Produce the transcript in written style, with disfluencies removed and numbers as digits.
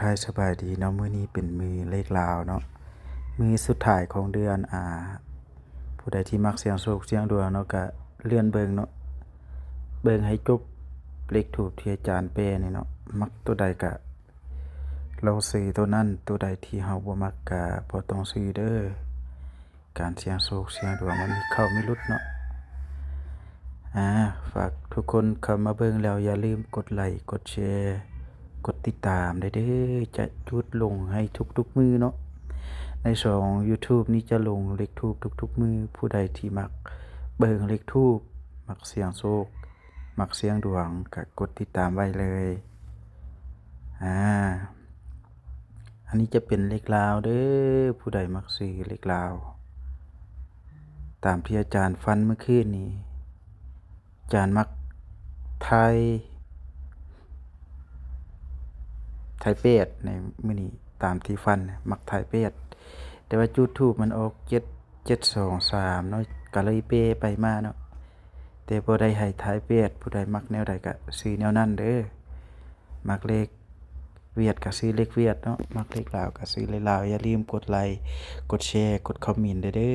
ทายสบายดีเนาะมื้อนี้เป็นมื้อเลขลาวเนาะมื้อสุดท้ายของเดือนผู้ใดที่มักเสี่ยงโชคเสี่ยงดวงเนาะก็เลื่อนเบิ่งเนาะเบิ่งให้จบเลขทูปที่อาจารย์แปลนี่เนาะมักตัวใดก็เราซื้อตัวนั้นตัวใดที่เฮาบ่มักก็บ่ต้องซื้อเด้อการเสี่ยงโชคเสี่ยงดวงมันมีเข้ามีหลุดเนาะฝากทุกคนเข้ามาเบิ่งแล้วอย่าลืมกดไลค์กดแชร์กดติดตามได้เด้อจะจุดลงให้ทุกๆมื้อเนาะในช่อง YouTube นี้จะลงเลขทูปทุกๆมื้อผู้ใดที่มักเบิ่งเลขทูปมักเสี่ยงโชคมักเสี่ยงดวงก็กดติดตามไว้เลยอันนี้จะเป็นเลขลาวเด้อผู้ใดมักซื้อเลขลาวตามที่อาจารย์ฟันเมื่อคืนนี้อาจารย์มักไทยเป็ดในมื้อนี้ตามที่ฟันมักไทยเป็ดแต่ว่าจุดทูปมันออก7723เนาะก็เลยเป้ไปมาเนาะแต่บ่ได้ให้ไทยเป็ดผู้ใดมักแนวใดก็ซื้อแนวนั้นเด้อมักเลขเวียดก็ซื้อเลขเวียดเนาะมักเลขลาวก็ซื้อเลขลาวอย่าลืมกดไลค์กดแชร์กดคอมเมนต์เด้อ